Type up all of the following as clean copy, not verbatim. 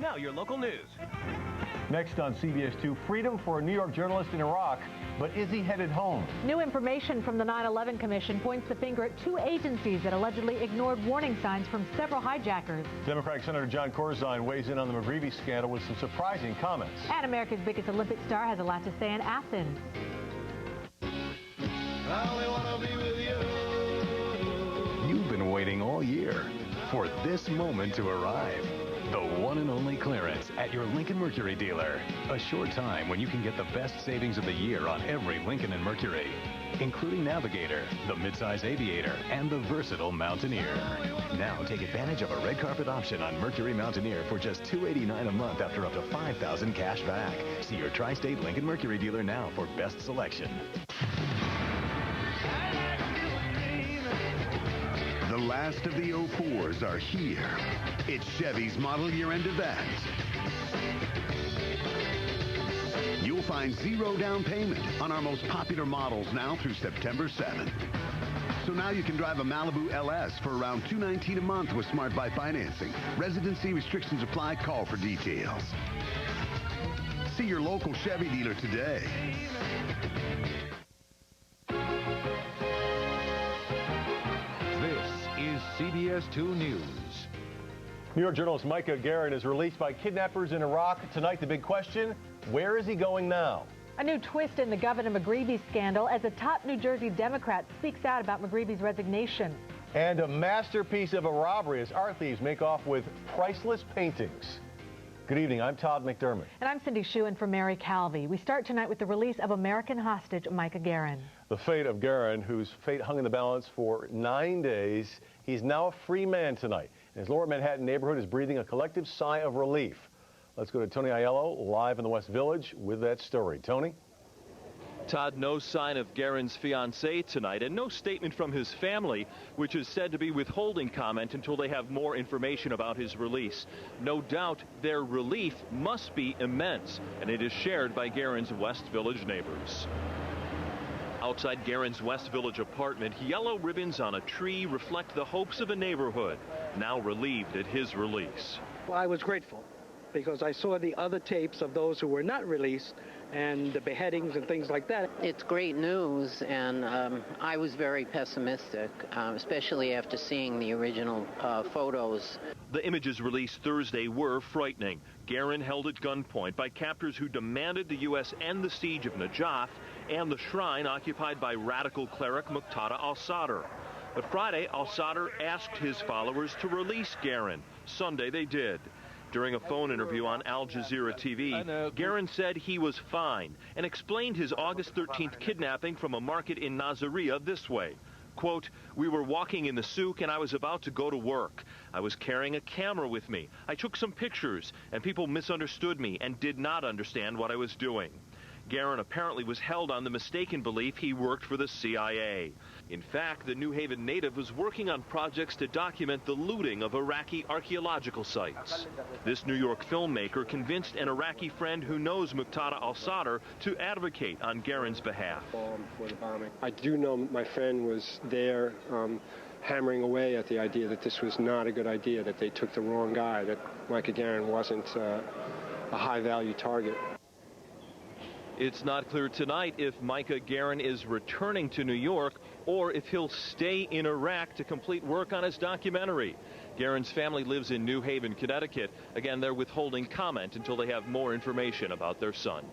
Now your local news. Next on CBS 2, freedom for a New York journalist in Iraq, but is he headed home? New information from the 9/11 Commission points the finger at two agencies that allegedly ignored warning signs from several hijackers. Democratic Senator John Corzine weighs in on the McGreevy scandal with some surprising comments. And America's biggest Olympic star has a lot to say in Athens. I only wanna be with you. You've been waiting all year for this moment to arrive. The one and only clearance at your Lincoln Mercury dealer. A short time when you can get the best savings of the year on every Lincoln and Mercury, including Navigator, the midsize Aviator, and the versatile Mountaineer. Now take advantage of a red carpet option on Mercury Mountaineer for just $289 a month after up to $5,000 cash back. See your tri-state Lincoln Mercury dealer now for best selection. The last of the 04s are here. It's Chevy's model year-end event. You'll find zero down payment on our most popular models now through September 7th. So now you can drive a Malibu LS for around $219 a month with Smart Buy financing. Residency restrictions apply. Call for details. See your local Chevy dealer today. CBS 2 News. New York journalist Micah Guerin is released by kidnappers in Iraq. Tonight, the big question, where is he going now? A new twist in the Governor McGreevy scandal as a top New Jersey Democrat speaks out about McGreevy's resignation. And a masterpiece of a robbery as art thieves make off with priceless paintings. Good evening, I'm Todd McDermott. And I'm Cindy Hsu in for Mary Calvi. We start tonight with the release of American hostage Micah Guerin. The fate of Guerin, whose fate hung in the balance for 9 days, he's now a free man tonight. And his Lower Manhattan neighborhood is breathing a collective sigh of relief. Let's go to Tony Aiello, live in the West Village, with that story. Tony? Todd, no sign of Guerin's fiancée tonight, and no statement from his family, which is said to be withholding comment until they have more information about his release. No doubt their relief must be immense, and it is shared by Guerin's West Village neighbors. Outside Guerin's West Village apartment, yellow ribbons on a tree reflect the hopes of a neighborhood, now relieved at his release. Well, I was grateful because I saw the other tapes of those who were not released and the beheadings and things like that. It's great news, and I was very pessimistic, especially after seeing the original photos. The images released Thursday were frightening. Guerin held at gunpoint by captors who demanded the U.S. end the siege of Najaf and the shrine occupied by radical cleric Muqtada al-Sadr. But Friday, al-Sadr asked his followers to release Guerin. Sunday, they did. During a phone interview on Al Jazeera TV, Guerin said he was fine and explained his August 13th kidnapping from a market in Nasiriyah this way. Quote, "We were walking in the souk and I was about to go to work. I was carrying a camera with me. I took some pictures and people misunderstood me and did not understand what I was doing." Guerin apparently was held on the mistaken belief he worked for the CIA. In fact, the New Haven native was working on projects to document the looting of Iraqi archaeological sites. This New York filmmaker convinced an Iraqi friend who knows Muqtada al-Sadr to advocate on Guerin's behalf. I do know my friend was there hammering away at the idea that this was not a good idea, that they took the wrong guy, that Micah Guerin wasn't a high-value target. It's not clear tonight if Micah Guerin is returning to New York or if he'll stay in Iraq to complete work on his documentary. Guerin's family lives in New Haven, Connecticut. Again, they're withholding comment until they have more information about their son.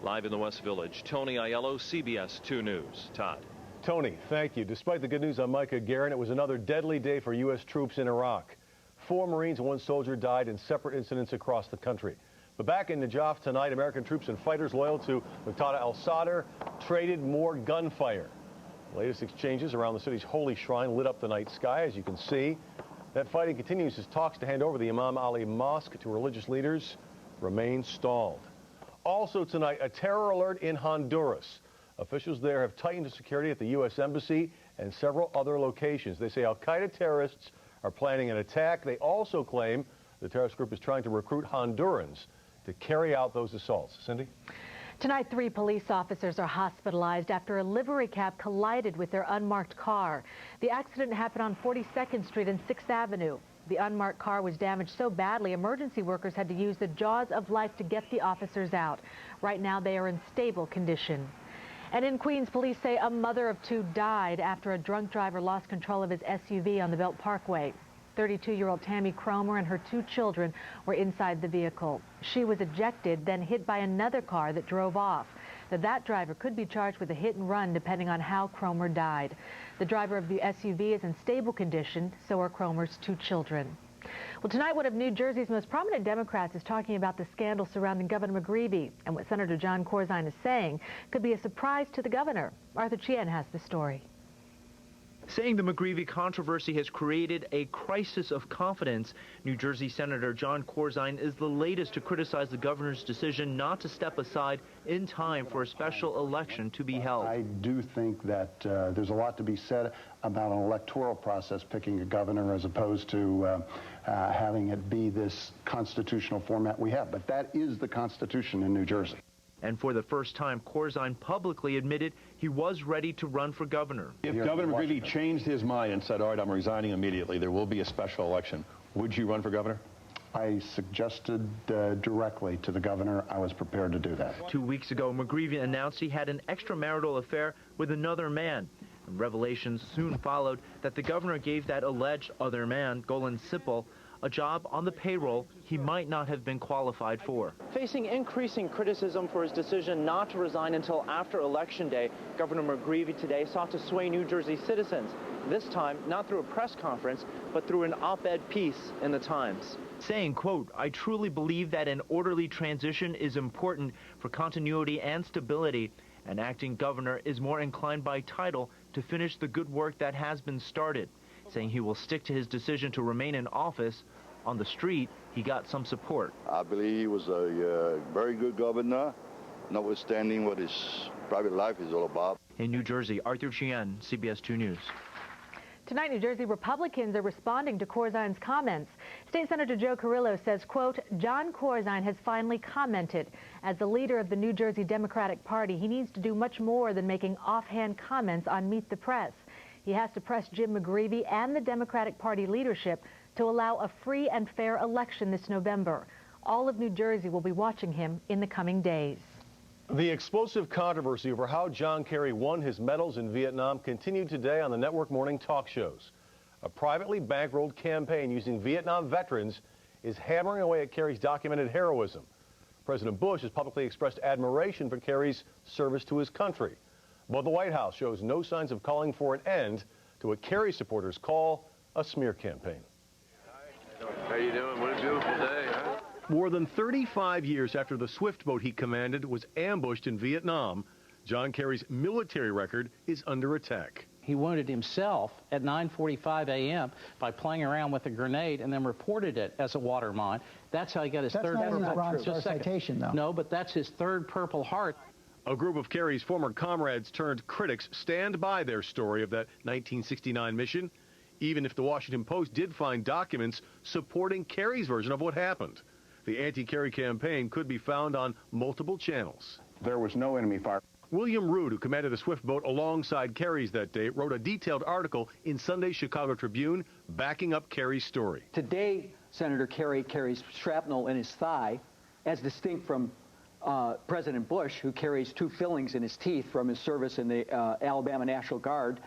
Live in the West Village, Tony Aiello, CBS 2 News. Todd. Tony, thank you. Despite the good news on Micah Guerin, it was another deadly day for U.S. troops in Iraq. 4 Marines and 1 soldier died in separate incidents across the country. But back in Najaf tonight, American troops and fighters loyal to Muqtada al-Sadr traded more gunfire. The latest exchanges around the city's holy shrine lit up the night sky, as you can see. That fighting continues as talks to hand over the Imam Ali Mosque to religious leaders remain stalled. Also tonight, a terror alert in Honduras. Officials there have tightened security at the U.S. Embassy and several other locations. They say al-Qaeda terrorists are planning an attack. They also claim the terrorist group is trying to recruit Hondurans to carry out those assaults. Cindy? Tonight, 3 police officers are hospitalized after a livery cab collided with their unmarked car. The accident happened on 42nd Street and 6th Avenue. The unmarked car was damaged so badly, emergency workers had to use the jaws of life to get the officers out. Right now, they are in stable condition. And in Queens, police say a mother of two died after a drunk driver lost control of his SUV on the Belt Parkway. 32-year-old Tammy Cromer and her two children were inside the vehicle. She was ejected, then hit by another car that drove off. Now, that driver could be charged with a hit and run depending on how Cromer died. The driver of the SUV is in stable condition, so are Cromer's two children. Well, tonight, one of New Jersey's most prominent Democrats is talking about the scandal surrounding Governor McGreevey, and what Senator John Corzine is saying could be a surprise to the governor. Arthur Chien has the story. Saying the McGreevey controversy has created a crisis of confidence, New Jersey Senator John Corzine is the latest to criticize the governor's decision not to step aside in time for a special election to be held. I do think that there's a lot to be said about an electoral process picking a governor as opposed to having it be this constitutional format we have. But that is the Constitution in New Jersey. And for the first time, Corzine publicly admitted he was ready to run for governor. If Governor McGreevey changed his mind and said, all right, I'm resigning immediately, there will be a special election, would you run for governor? I suggested directly to the governor I was prepared to do that. 2 weeks ago, McGreevey announced he had an extramarital affair with another man. And revelations soon followed that the governor gave that alleged other man, Golan Sipple, a job on the payroll he might not have been qualified for. Facing increasing criticism for his decision not to resign until after Election Day, Governor McGreevey today sought to sway New Jersey citizens, this time not through a press conference, but through an op-ed piece in the Times. Saying, quote, I truly believe that an orderly transition is important for continuity and stability. An acting governor is more inclined by title to finish the good work that has been started. Saying he will stick to his decision to remain in office. On the street, he got some support. I believe he was a very good governor, notwithstanding what his private life is all about. In New Jersey, Arthur Chien, CBS 2 News. Tonight, New Jersey Republicans are responding to Corzine's comments. State Senator Joe Carrillo says, quote, John Corzine has finally commented. As the leader of the New Jersey Democratic Party, he needs to do much more than making offhand comments on Meet the Press. He has to press Jim McGreevey and the Democratic Party leadership to allow a free and fair election this November. All of New Jersey will be watching him in the coming days. The explosive controversy over how John Kerry won his medals in Vietnam continued today on the network morning talk shows. A privately bankrolled campaign using Vietnam veterans is hammering away at Kerry's documented heroism. President Bush has publicly expressed admiration for Kerry's service to his country. But the White House shows no signs of calling for an end to what Kerry supporters call a smear campaign. How you doing? What a beautiful day, huh? More than 35 years after the Swift boat he commanded was ambushed in Vietnam, John Kerry's military record is under attack. He wounded himself at 9:45 a.m. by playing around with a grenade and then reported it as a water mine. That's how he got his third Purple Heart. Citation, though. No, but that's his third Purple Heart. A group of Kerry's former comrades turned critics stand by their story of that 1969 mission, even if the Washington Post did find documents supporting Kerry's version of what happened. The anti-Kerry campaign could be found on multiple channels. There was no enemy fire. William Root, who commanded the Swift boat alongside Kerry's that day, wrote a detailed article in Sunday's Chicago Tribune backing up Kerry's story. Today, Senator Kerry carries shrapnel in his thigh, as distinct from President Bush, who carries two fillings in his teeth from his service in the Alabama National Guard,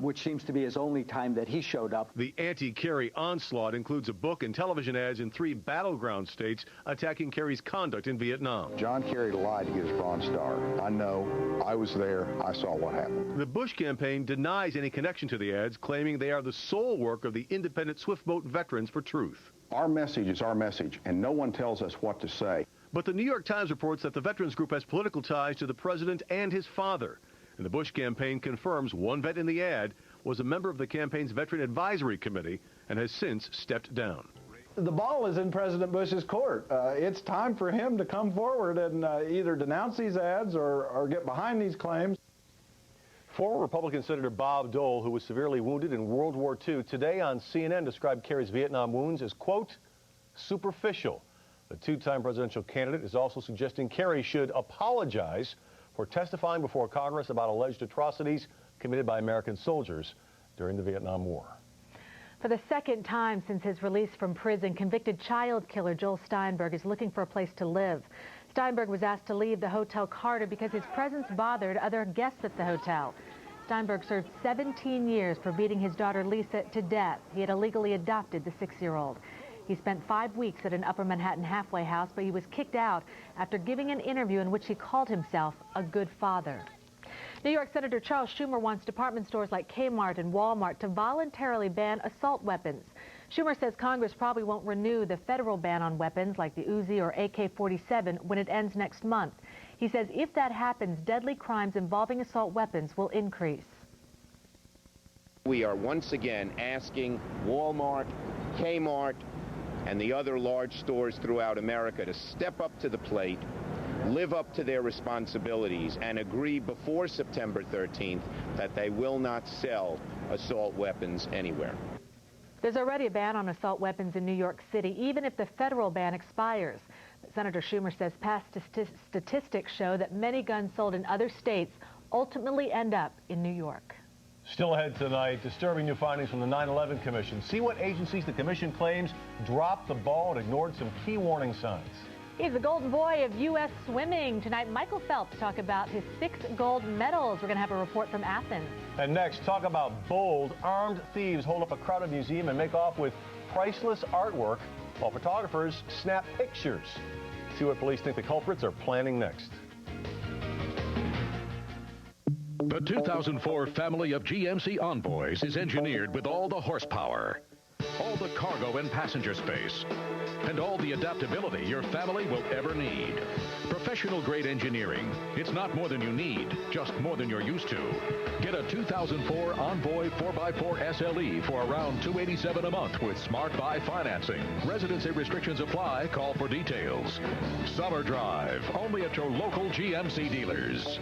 which seems to be his only time that he showed up. The anti-Kerry onslaught includes a book and television ads in 3 battleground states attacking Kerry's conduct in Vietnam. John Kerry lied to get his Bronze Star. I know. I was there. I saw what happened. The Bush campaign denies any connection to the ads, claiming they are the sole work of the independent Swift boat Veterans for Truth. Our message is our message, and no one tells us what to say. But the New York Times reports that the Veterans Group has political ties to the president and his father. And the Bush campaign confirms one vet in the ad was a member of the campaign's Veteran Advisory Committee and has since stepped down. The ball is in President Bush's court. It's time for him to come forward and either denounce these ads or get behind these claims. Former Republican Senator Bob Dole, who was severely wounded in World War II, today on CNN described Kerry's Vietnam wounds as, quote, superficial. The two-time presidential candidate is also suggesting Kerry should apologize for testifying before Congress about alleged atrocities committed by American soldiers during the Vietnam War. For the second time since his release from prison, convicted child killer Joel Steinberg is looking for a place to live. Steinberg was asked to leave the Hotel Carter because his presence bothered other guests at the hotel. Steinberg served 17 years for beating his daughter Lisa to death. He had illegally adopted the 6-year-old. He spent 5 weeks at an Upper Manhattan halfway house, but he was kicked out after giving an interview in which he called himself a good father. New York Senator Charles Schumer wants department stores like Kmart and Walmart to voluntarily ban assault weapons. Schumer says Congress probably won't renew the federal ban on weapons like the Uzi or AK-47 when it ends next month. He says if that happens, deadly crimes involving assault weapons will increase. We are once again asking Walmart, Kmart, and the other large stores throughout America to step up to the plate, live up to their responsibilities, and agree before September 13th that they will not sell assault weapons anywhere. There's already a ban on assault weapons in New York City, even if the federal ban expires. But Senator Schumer says past statistics show that many guns sold in other states ultimately end up in New York. Still ahead tonight, disturbing new findings from the 9/11 Commission. See what agencies the Commission claims dropped the ball and ignored some key warning signs. He's the golden boy of U.S. swimming. Tonight, Michael Phelps talk about his 6 gold medals. We're going to have a report from Athens. And next, talk about bold, armed thieves hold up a crowded museum and make off with priceless artwork while photographers snap pictures. See what police think the culprits are planning next. The 2004 family of GMC Envoys is engineered with all the horsepower, all the cargo and passenger space, and all the adaptability your family will ever need. Professional-grade engineering. It's not more than you need, just more than you're used to. Get a 2004 Envoy 4x4 SLE for around $287 a month with Smart Buy financing. Residency restrictions apply. Call for details. Summer Drive, only at your local GMC dealers.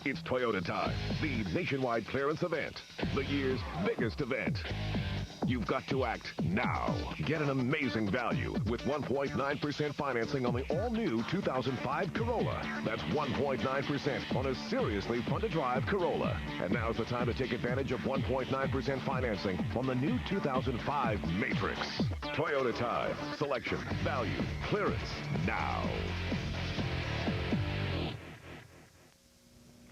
It's Toyota time, the nationwide clearance event, the year's biggest event. You've got to act now. Get an amazing value with 1.9% financing on the all-new 2005 Corolla. That's 1.9% on a seriously fun-to-drive Corolla. And now's the time to take advantage of 1.9% financing on the new 2005 Matrix. Toyota time. Selection, value, clearance, now.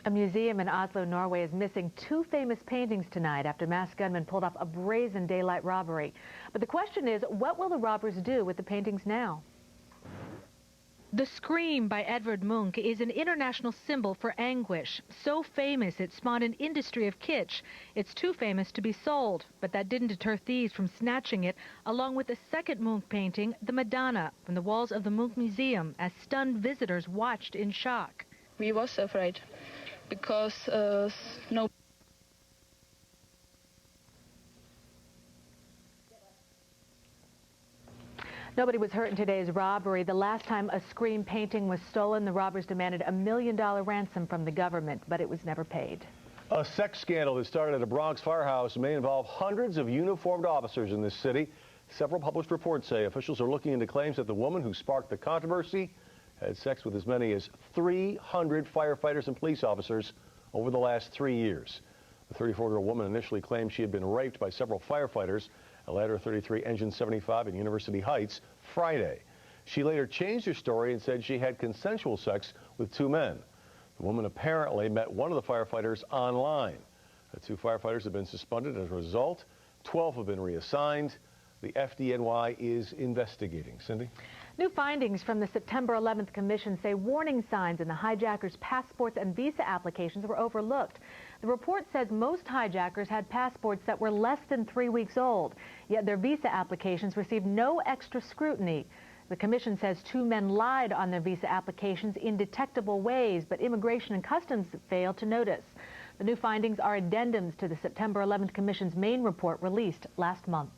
A museum in Oslo, Norway is missing 2 famous paintings tonight after masked gunmen pulled off a brazen daylight robbery. But the question is, what will the robbers do with the paintings now? The Scream by Edvard Munch is an international symbol for anguish. So famous it spawned an industry of kitsch. It's too famous to be sold, but that didn't deter thieves from snatching it, along with a second Munch painting, the Madonna, from the walls of the Munch Museum, as stunned visitors watched in shock. We was afraid because no. Nobody was hurt in today's robbery. The last time a Scream painting was stolen, the robbers demanded $1 million ransom from the government, but it was never paid. A sex scandal that started at a Bronx firehouse may involve hundreds of uniformed officers in this city. Several published reports say officials are looking into claims that the woman who sparked the controversy had sex with as many as 300 firefighters and police officers over the last 3 years. The 34-year-old woman initially claimed she had been raped by several firefighters at Ladder 33 Engine 75 in University Heights Friday. She later changed her story and said she had consensual sex with 2 men. The woman apparently met one of the firefighters online. The 2 firefighters have been suspended as a result. 12 have been reassigned. The FDNY is investigating. Cindy? New findings from the September 11th Commission say warning signs in the hijackers' passports and visa applications were overlooked. The report says most hijackers had passports that were less than 3 weeks old, yet their visa applications received no extra scrutiny. The Commission says 2 men lied on their visa applications in detectable ways, but Immigration and Customs failed to notice. The new findings are addendums to the September 11th Commission's main report released last month.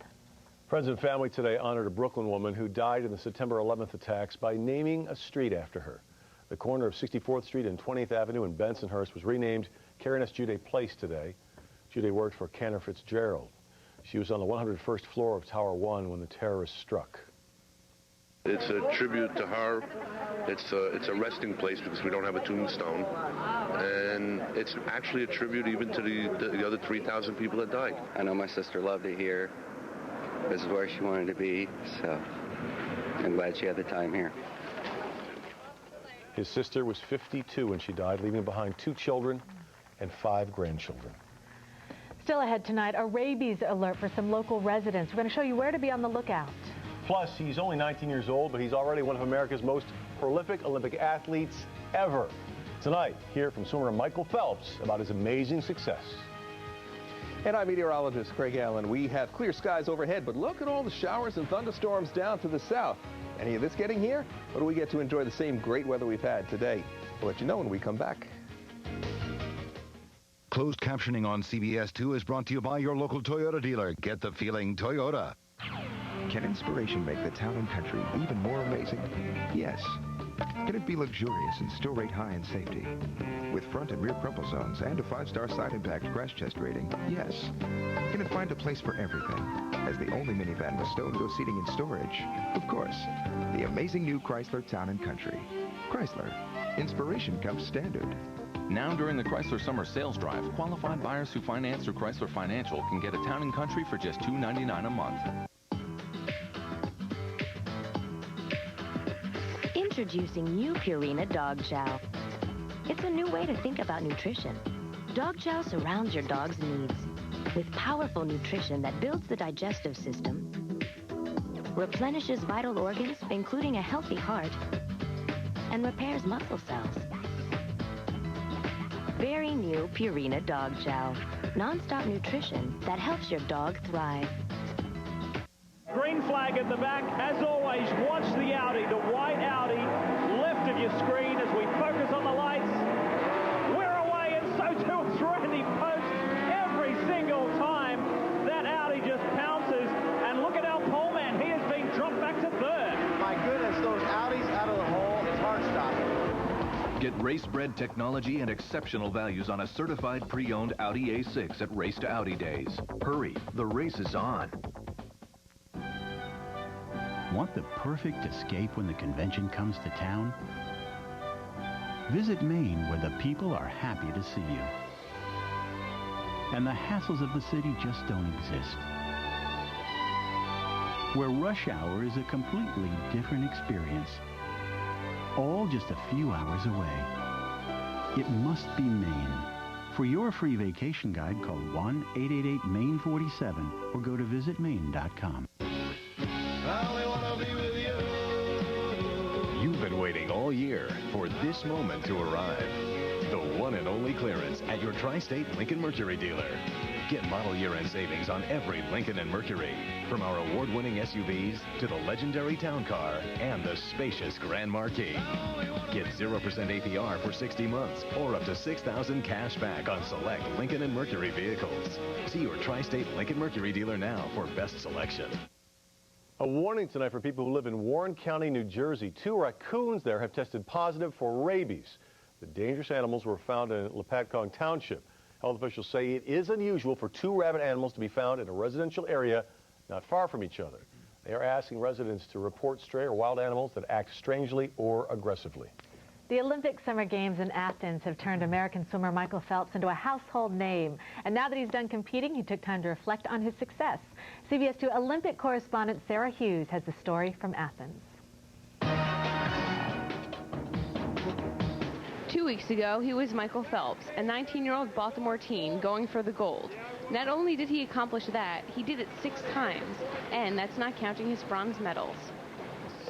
Friends and family today honored a Brooklyn woman who died in the September 11th attacks by naming a street after her. The corner of 64th Street and 20th Avenue in Bensonhurst was renamed Karen S. Jude Place today. Jude worked for Cantor Fitzgerald. She was on the 101st floor of Tower 1 when the terrorists struck. It's a tribute to her. It's a resting place because we don't have a tombstone. And it's actually a tribute even to the other 3,000 people that died. I know my sister loved it here. This is where she wanted to be, so I'm glad she had the time here. His sister was 52 when she died, leaving behind 2 children and 5 grandchildren. Still ahead tonight, a rabies alert for some local residents. We're going to show you where to be on the lookout. Plus, he's only 19 years old, but he's already one of America's most prolific Olympic athletes ever. Tonight, hear from swimmer Michael Phelps about his amazing success. And I'm meteorologist Craig Allen. We have clear skies overhead, but look at all the showers and thunderstorms down to the south. Any of this getting here? Or do we get to enjoy the same great weather we've had today? We'll let you know when we come back. Closed captioning on CBS-2 is brought to you by your local Toyota dealer. Get the feeling Toyota. Can inspiration make the town and country even more amazing? Yes. Can it be luxurious and still rate high in safety? With front and rear crumple zones and a 5-star side impact crash test rating? Yes. Can it find a place for everything? As the only minivan with stow-to-go seating and storage? Of course. The amazing new Chrysler Town & Country. Chrysler. Inspiration comes standard. Now during the Chrysler Summer Sales Drive, qualified buyers who finance through Chrysler Financial can get a Town & Country for just $299 a month. Introducing new Purina Dog Chow. It's a new way to think about nutrition. Dog Chow surrounds your dog's needs with powerful nutrition that builds the digestive system, replenishes vital organs, including a healthy heart, and repairs muscle cells. Very new Purina Dog Chow. Non-stop nutrition that helps your dog thrive. Green flag at the back. As always, watch the Audi, the white Audi. Left of your screen as we focus on the lights. We're away, and so too is Randy Post. Every single time that Audi just pounces. And look at our pole man. He has been dropped back to third. My goodness, those Audis out of the hole. It's hard stopping. Get race-bred technology and exceptional values on a certified pre-owned Audi A6 at Race to Audi Days. Hurry, the race is on. Want the perfect escape when the convention comes to town? Visit Maine, where the people are happy to see you. And the hassles of the city just don't exist. Where rush hour is a completely different experience. All just a few hours away. It must be Maine. For your free vacation guide, call 1-888-MAINE-47 or go to visitmaine.com. You've been waiting all year for this moment to arrive. The one and only clearance at your Tri-State Lincoln Mercury dealer. Get model year-end savings on every Lincoln and Mercury, from our award-winning SUVs to the legendary Town Car and the spacious Grand Marquis. Get 0% APR for 60 months or up to $6,000 cash back on select Lincoln and Mercury vehicles. See your Tri-State Lincoln Mercury dealer now for best selection. A warning tonight for people who live in Warren County, New Jersey. 2 raccoons there have tested positive for rabies. The dangerous animals were found in Lepatcong Township. Health officials say it is unusual for 2 rabid animals to be found in a residential area not far from each other. They are asking residents to report stray or wild animals that act strangely or aggressively. The Olympic Summer Games in Athens have turned American swimmer Michael Phelps into a household name. And now that he's done competing, he took time to reflect on his success. CBS 2 Olympic correspondent Sarah Hughes has the story from Athens. 2 weeks ago, he was Michael Phelps, a 19-year-old Baltimore teen going for the gold. Not only did he accomplish that, he did it 6 times, and that's not counting his bronze medals.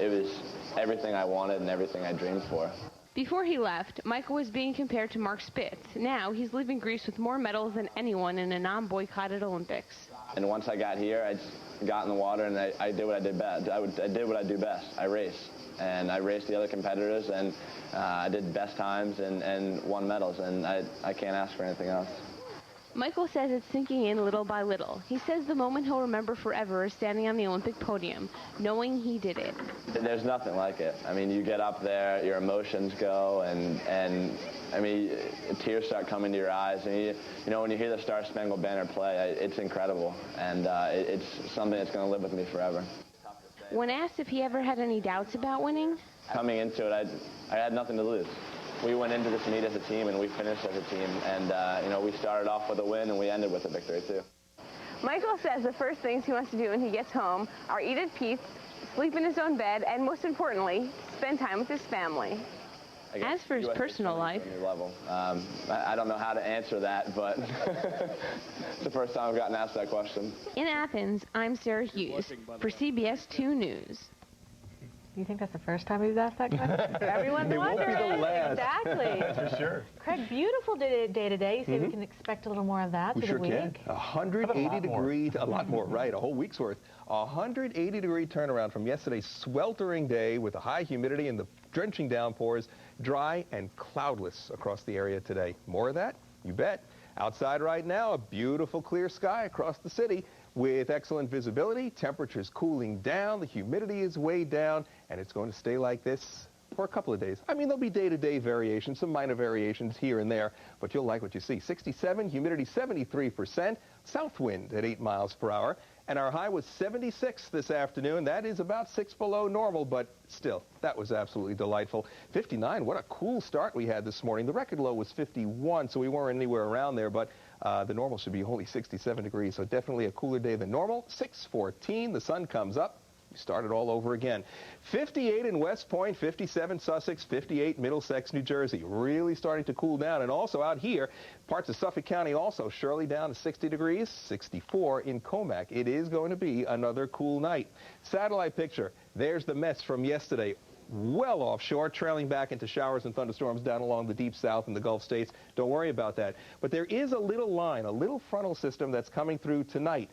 It was everything I wanted and everything I dreamed for. Before he left, Michael was being compared to Mark Spitz. Now he's leaving Greece with more medals than anyone in a non-boycotted Olympics. And once I got here, I just got in the water and I did what I did best. I did what I do best. I raced. And I raced the other competitors, and I did best times and won medals, and I can't ask for anything else. Michael says it's sinking in little by little. He says the moment he'll remember forever is standing on the Olympic podium, knowing he did it. There's nothing like it. I mean, you get up there, your emotions go, and I mean, tears start coming to your eyes. And you know, when you hear the Star Spangled Banner play, it's incredible, and it's something that's going to live with me forever. When asked if he ever had any doubts about winning, Coming into it, I had nothing to lose. We went into this meet as a team, and we finished as a team. And, you know, we started off with a win, and we ended with a victory, too. Michael says the first things he wants to do when he gets home are eat at peace, sleep in his own bed, and most importantly, spend time with his family. As for his personal life, I don't know how to answer that, but it's the first time I've gotten asked that question. In Athens, I'm Sarah Hughes for CBS 2 News. You think that's the first time we've asked that question? Everyone's wondering. It won't be the last. Exactly. For sure. Craig, beautiful day today. You say we can expect a little more of that We through sure the can. week? 180 degree, a lot more, right? A whole week's worth. 180 degree turnaround from yesterday's sweltering day with the high humidity and the drenching downpours, dry and cloudless across the area today. More of that? You bet. Outside right now, a beautiful clear sky across the city with excellent visibility, temperatures cooling down, the humidity is way down, and it's going to stay like this for a couple of days. I mean, there'll be day-to-day variations, some minor variations here and there, but you'll like what you see. 67, humidity 73%, south wind at 8 miles per hour, and our high was 76 this afternoon. That is about 6 below normal, but still, that was absolutely delightful. 59, what a cool start we had this morning. The record low was 51, so we weren't anywhere around there, but the normal should be only 67 degrees, so definitely a cooler day than normal. 6:14, the sun comes up. We started all over again. 58 in West Point, 57 Sussex, 58 Middlesex, New Jersey. Really starting to cool down. And also out here, parts of Suffolk County also Shirley down to 60 degrees, 64 in Comac. It is going to be another cool night. Satellite picture. There's the mess from yesterday. Well offshore, trailing back into showers and thunderstorms down along the deep south and the Gulf states. Don't worry about that. But there is a little line, a little frontal system that's coming through tonight.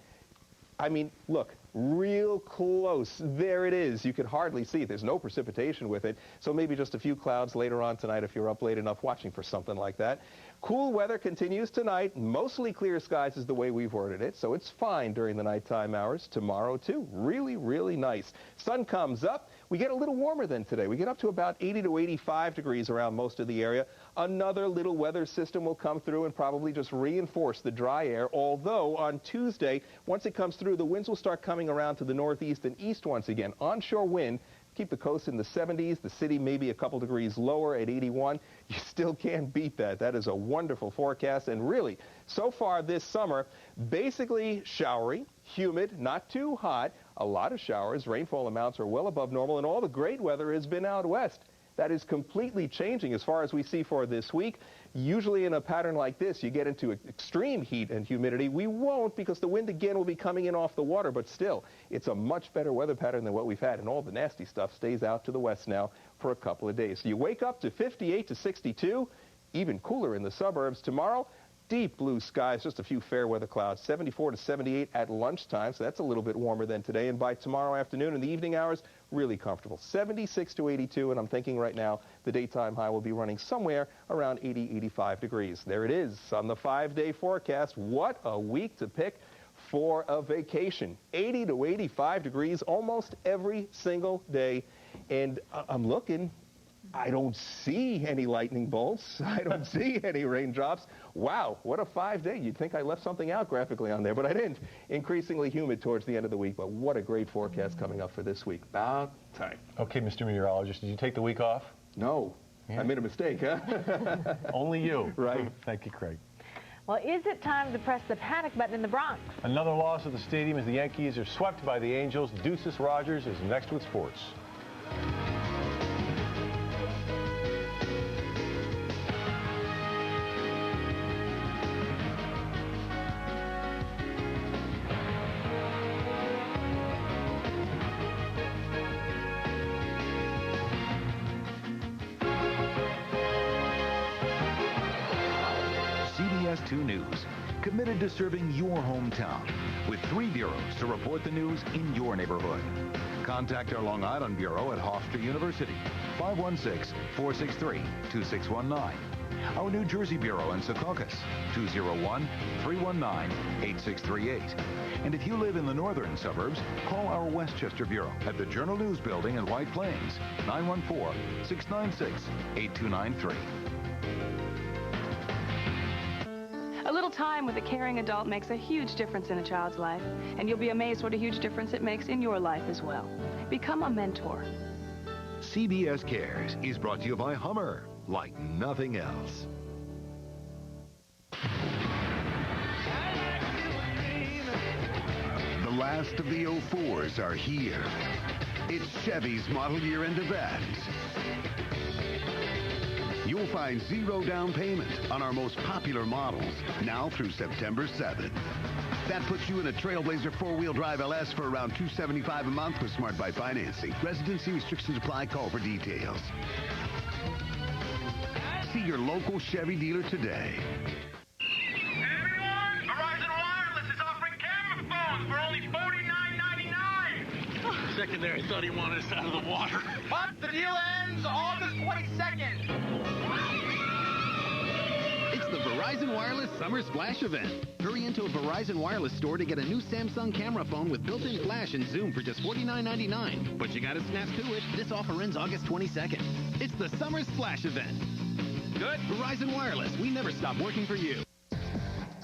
I mean, look, real close. There it is. You can hardly see it. There's no precipitation with it, so maybe just a few clouds later on tonight if you're up late enough watching for something like that. Cool weather continues tonight. Mostly clear skies is the way we've worded it, so it's fine during the nighttime hours. Tomorrow, too. Really, really nice. Sun comes up. We get a little warmer than today. We get up to about 80 to 85 degrees around most of the area. Another little weather system will come through and probably just reinforce the dry air, although on Tuesday, once it comes through, the winds will start coming around to the northeast and east once again. Onshore wind, keep the coast in the 70s, the city maybe a couple degrees lower at 81. You still can't beat that. That is a wonderful forecast, and really, so far this summer, basically showery, humid, not too hot, a lot of showers, rainfall amounts are well above normal, and all the great weather has been out west. That is completely changing as far as we see for this week. Usually in a pattern like this, you get into extreme heat and humidity. We won't, because the wind again will be coming in off the water, but still, it's a much better weather pattern than what we've had, and all the nasty stuff stays out to the west now for a couple of days. So you wake up to 58 to 62, even cooler in the suburbs. Tomorrow, deep blue skies, just a few fair weather clouds, 74 to 78 at lunchtime, so that's a little bit warmer than today. And by tomorrow afternoon in the evening hours, really comfortable, 76 to 82, and I'm thinking right now the daytime high will be running somewhere around 80, 85 degrees. There it is on the 5-day forecast. What a week to pick for a vacation. 80 to 85 degrees almost every single day, and I'm looking. I don't see any lightning bolts. I don't see any raindrops. Wow, what a 5-day. You'd think I left something out graphically on there, but I didn't. Increasingly humid towards the end of the week, but what a great forecast coming up for this week. About time. Okay, Mr. Meteorologist, did you take the week off? No. Yeah. I made a mistake, huh? Only you. Right. Thank you, Craig. Well, is it time to press the panic button in the Bronx? Another loss at the stadium as the Yankees are swept by the Angels. Ducis Rogers is next with sports. CBS 2 News, committed to serving your hometown with 3 bureaus to report the news in your neighborhood. Contact our Long Island Bureau at Hofstra University, 516-463-2619. Our New Jersey Bureau in Secaucus, 201-319-8638. And if you live in the northern suburbs, call our Westchester Bureau at the Journal News Building in White Plains, 914-696-8293. A little little time with a caring adult makes a huge difference in a child's life, and you'll be amazed what a huge difference it makes in your life as well. Become a mentor. CBS Cares is brought to you by Hummer, like nothing else. The last of the 04s are here. It's Chevy's model year-end event. You'll find 0 down payment on our most popular models now through September 7th. That puts you in a Trailblazer 4-wheel drive LS for around $275 a month with Smart Buy financing. Residency restrictions apply. Call for details. See your local Chevy dealer today. Everyone, Verizon Wireless is offering camera phones for only $49.99. Secondary thought he wanted us out of the water. But the deal ends August 22nd. It's the Verizon Wireless Summer Splash event. Hurry into a Verizon Wireless store to get a new Samsung camera phone with built-in flash and zoom for just $49.99. But you gotta snap to it. This offer ends August 22nd. It's the Summer Splash event. Good? Verizon Wireless. We never stop working for you.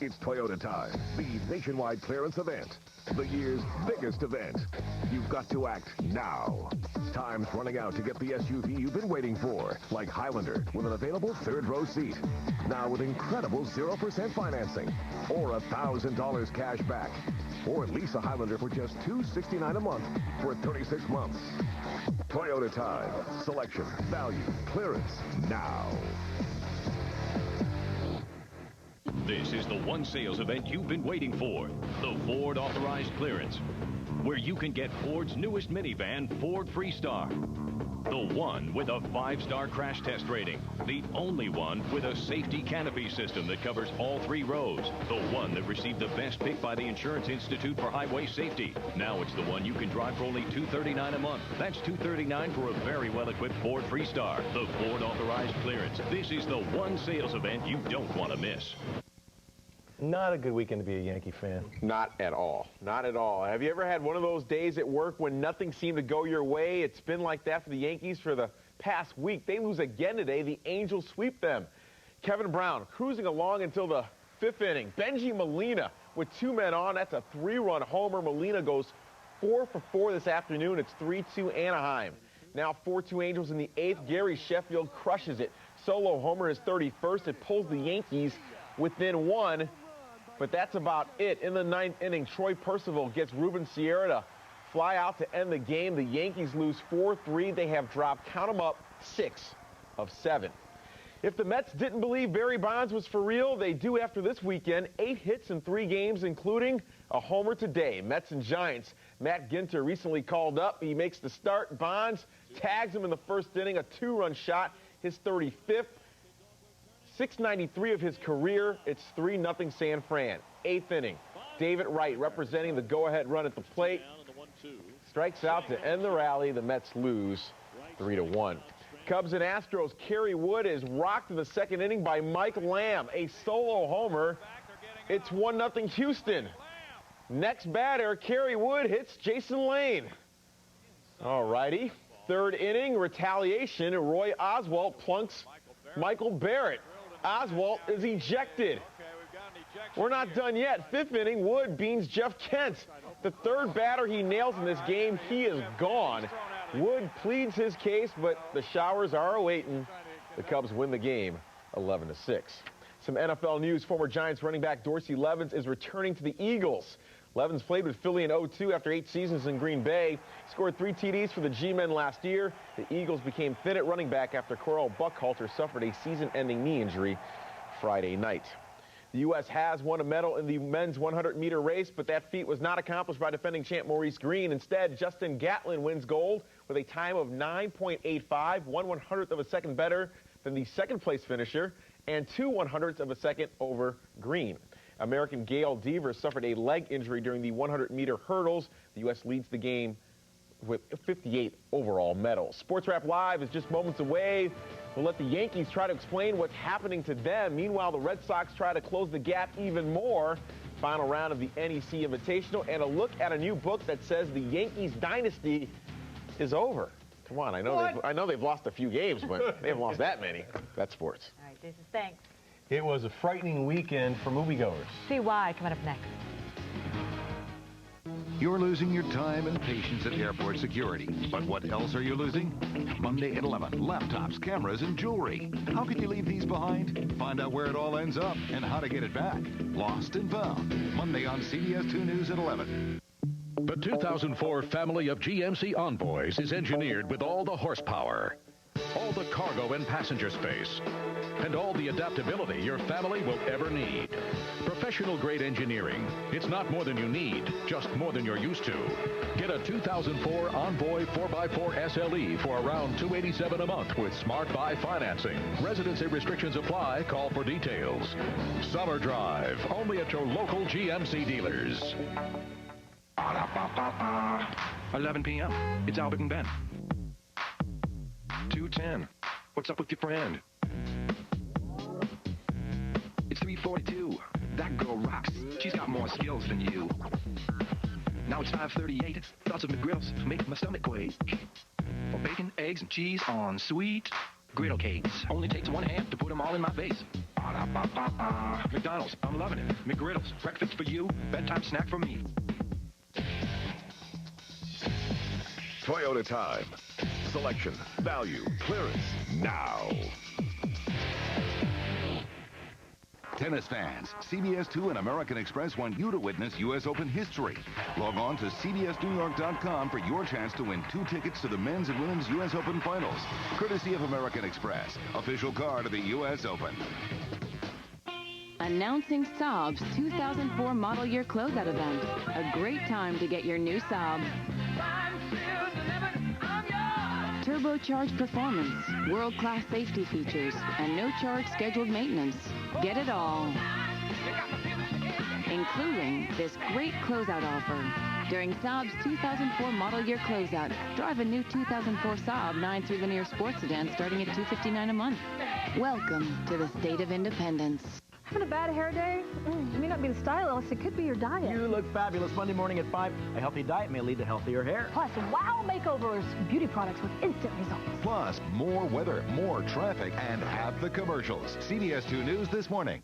It's Toyota time, the nationwide clearance event, the year's biggest event. You've got to act now. Time's running out to get the SUV you've been waiting for, like Highlander with an available third-row seat. Now with incredible 0% financing, or $1,000 cash back. Or lease a Highlander for just $269 a month for 36 months. Toyota time. Selection, value, clearance, now. This is the one sales event you've been waiting for, the Ford Authorized Clearance, where you can get Ford's newest minivan, Ford Freestar. The one with a 5-star crash test rating. The only one with a safety canopy system that covers all 3 rows. The one that received the best pick by the Insurance Institute for Highway Safety. Now it's the one you can drive for only $239 a month. That's $239 for a very well-equipped Ford Freestar. The Ford Authorized Clearance. This is the one sales event you don't want to miss. Not a good weekend to be a Yankee fan. Not at all. Not at all. Have you ever had one of those days at work when nothing seemed to go your way? It's been like that for the Yankees for the past week. They lose again today. The Angels sweep them. Kevin Brown cruising along until the 5th inning. Benji Molina with 2 men on. That's a 3-run homer. Molina goes 4 for 4 this afternoon. It's 3-2 Anaheim. Now 4-2 Angels in the 8th. Gary Sheffield crushes it. Solo homer is 31st. It pulls the Yankees within 1. But that's about it. In the 9th inning, Troy Percival gets Ruben Sierra to fly out to end the game. The Yankees lose 4-3. They have dropped, count them up, 6 of 7. If the Mets didn't believe Barry Bonds was for real, they do after this weekend. 8 hits in 3 games, including a homer today. Mets and Giants. Matt Ginter recently called up. He makes the start. Bonds tags him in the 1st inning, a 2-run shot, his 35th. 693 of his career. It's 3-0 San Fran. 8th inning. David Wright representing the go-ahead run at the plate. Strikes out to end the rally. The Mets lose 3-1. Cubs and Astros. Kerry Wood is rocked in the 2nd inning by Mike Lamb. A solo homer. It's 1-0 Houston. Next batter, Kerry Wood hits Jason Lane. All righty. 3rd inning, retaliation. Roy Oswalt plunks Michael Barrett. Oswalt is ejected. We're not done yet. 5th inning, Wood beans Jeff Kent. The 3rd batter he nails in this game, he is gone. Wood pleads his case, but the showers are awaiting. The Cubs win the game 11-6. Some NFL news. Former Giants running back Dorsey Levens is returning to the Eagles. Levens played with Philly in 2002 after 8 seasons in Green Bay. Scored 3 TDs for the G-Men last year. The Eagles became thin at running back after Corral Buckhalter suffered a season-ending knee injury Friday night. The U.S. has won a medal in the men's 100-meter race, but that feat was not accomplished by defending champ Maurice Green. Instead, Justin Gatlin wins gold with a time of 9.85, 1/100th of a second better than the 2nd-place finisher, and 2/100ths of a second over Green. American Gail Devers suffered a leg injury during the 100-meter hurdles. The U.S. leads the game with 58 overall medals. Sports Wrap Live is just moments away. We'll let the Yankees try to explain what's happening to them. Meanwhile, the Red Sox try to close the gap even more. Final round of the NEC Invitational, and a look at a new book that says the Yankees dynasty is over. Come on, I know they've lost a few games, but they haven't lost that many. That's sports. All right, Ducis, thanks. It was a frightening weekend for moviegoers. See why coming up next. You're losing your time and patience at airport security. But what else are you losing? Monday at 11, laptops, cameras, and jewelry. How could you leave these behind? Find out where it all ends up and how to get it back. Lost and Found. Monday on CBS 2 News at 11. The 2004 family of GMC Envoys is engineered with all the horsepower, all the cargo and passenger space, and all the adaptability your family will ever need. Professional-grade engineering. It's not more than you need, just more than you're used to. Get a 2004 Envoy 4x4 SLE for around $287 a month with Smart Buy financing. Residency restrictions apply. Call for details. Summer Drive, only at your local GMC dealers. 11 p.m. It's Albert and Ben. 2:10. What's up with your friend? It's 3:42. That girl rocks. She's got more skills than you. Now it's 5:38. Thoughts of McGriddles make my stomach quake. For bacon, eggs, and cheese on sweet griddle cakes. Only takes one hand to put them all in my face. McDonald's, I'm loving it. McGriddles, breakfast for you, bedtime snack for me. Toyota time. Selection, value, clearance, now. Tennis fans, CBS 2 and American Express want you to witness U.S. Open history. Log on to cbsnewyork.com for your chance to win 2 tickets to the men's and women's U.S. Open finals, courtesy of American Express, official car to the U.S. Open. Announcing Saab's 2004 model year closeout event. A great time to get your new Saab. Turbocharged performance, world-class safety features, and no-charge scheduled maintenance. Get it all. Including this great closeout offer. During Saab's 2004 model year closeout, drive a new 2004 Saab 9-3 linear sports sedan starting at $259 a month. Welcome to the state of independence. Having a bad hair day? It may not be the stylist, it could be your diet. You look fabulous Monday morning at 5. A healthy diet may lead to healthier hair. Plus, wow makeovers, beauty products with instant results. Plus, more weather, more traffic, and half the commercials. CBS 2 News this morning.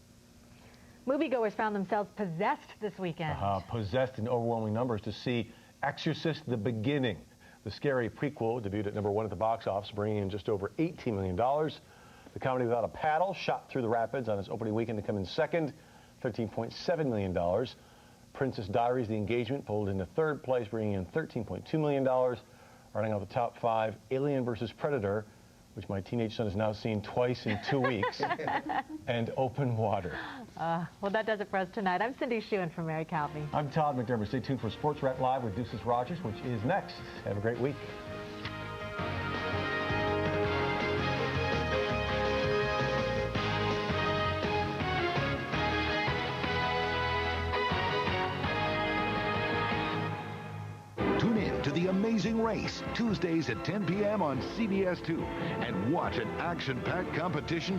Moviegoers found themselves possessed this weekend. Possessed in overwhelming numbers to see Exorcist: The Beginning. The scary prequel debuted at #1 at the box office, bringing in just over $18 million. The comedy without a paddle shot through the rapids on its opening weekend to come in second, $13.7 million. Princess Diaries: The Engagement pulled into third place, bringing in $13.2 million. Running out the top 5, Alien vs. Predator, which my teenage son has now seen twice in 2 weeks, and Open Water. Well, that does it for us tonight. I'm Cindy Hsu in for Mary Calvi. I'm Todd McDermott. Stay tuned for Sports Wrap Live with Ducis Rogers, which is next. Have a great week. Tune in to The Amazing Race, Tuesdays at 10 p.m. on CBS 2, and watch an action-packed competition